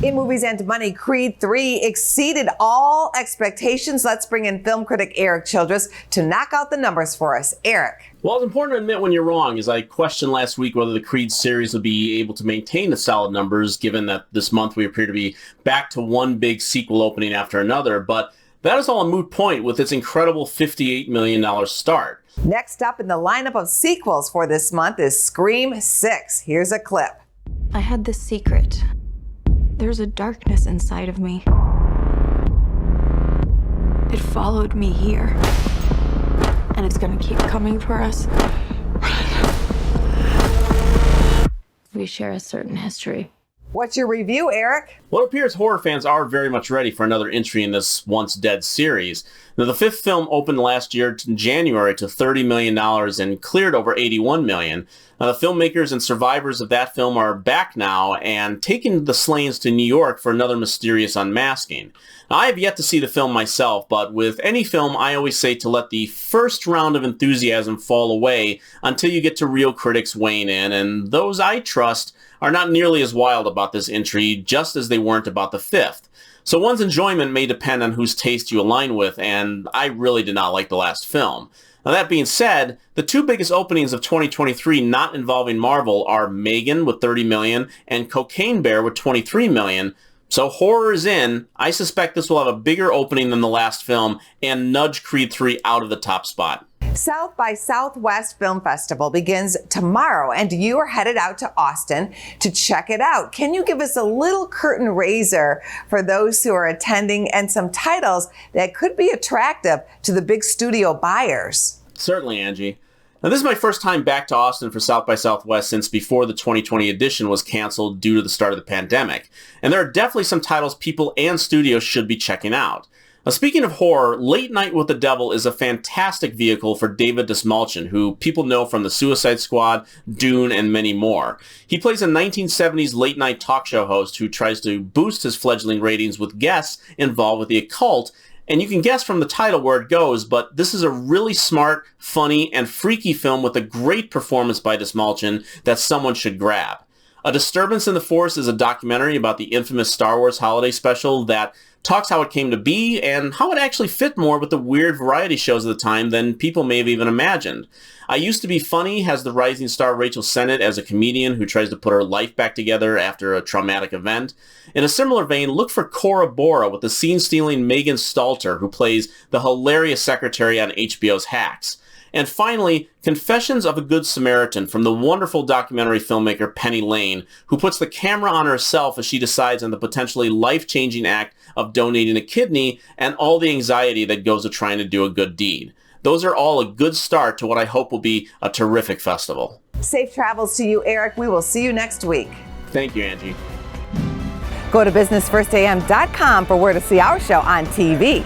In Movies and Money, Creed 3 exceeded all expectations. Let's bring in film critic Erik Childress to knock out the numbers for us. Erik. Well, it's important to admit when you're wrong, as I questioned last week whether the Creed series would be able to maintain the solid numbers, given that this month we appear to be back to one big sequel opening after another. But that is all a moot point with its incredible $58 million start. Next up in the lineup of sequels for this month is Scream 6. Here's a clip. I had this secret. There's a darkness inside of me. It followed me here. And it's gonna keep coming for us. We share a certain history. What's your review, Erik? Well, it appears horror fans are very much ready for another entry in this once-dead series. Now, the fifth film opened last year in January to $30 million and cleared over $81 million. Now, the filmmakers and survivors of that film are back now and taking the Slanes to New York for another mysterious unmasking. Now, I have yet to see the film myself, but with any film, I always say to let the first round of enthusiasm fall away until you get to real critics weighing in, and those I trust are not nearly as wild about this entry, just as they weren't about the fifth. So one's enjoyment may depend on whose taste you align with, and I really did not like the last film. Now, that being said, the two biggest openings of 2023 not involving Marvel are Megan with $30 million and Cocaine Bear with $23 million. So horror is in. I suspect this will have a bigger opening than the last film and nudge Creed 3 out of the top spot. South by Southwest Film Festival begins tomorrow, and you are headed out to Austin to check it out. Can you give us a little curtain raiser for those who are attending and some titles that could be attractive to the big studio buyers? Certainly, Angie. Now, this is my first time back to Austin for South by Southwest since before the 2020 edition was canceled due to the start of the pandemic. And there are definitely some titles people and studios should be checking out. Now, speaking of horror, Late Night with the Devil is a fantastic vehicle for David Dastmalchian, who people know from The Suicide Squad, Dune, and many more. He plays a 1970s late-night talk show host who tries to boost his fledgling ratings with guests involved with the occult, and you can guess from the title where it goes, but this is a really smart, funny, and freaky film with a great performance by Dastmalchian that someone should grab. A Disturbance in the Force is a documentary about the infamous Star Wars holiday special that talks how it came to be and how it actually fit more with the weird variety shows of the time than people may have even imagined. I Used to Be Funny has the rising star Rachel Sennett as a comedian who tries to put her life back together after a traumatic event. In a similar vein, look for Cora Bora with the scene-stealing Megan Stalter, who plays the hilarious secretary on HBO's Hacks. And finally, Confessions of a Good Samaritan from the wonderful documentary filmmaker Penny Lane, who puts the camera on herself as she decides on the potentially life-changing act of donating a kidney and all the anxiety that goes with trying to do a good deed. Those are all a good start to what I hope will be a terrific festival. Safe travels to you, Erik. We will see you next week. Thank you, Angie. Go to businessfirstam.com for where to see our show on TV.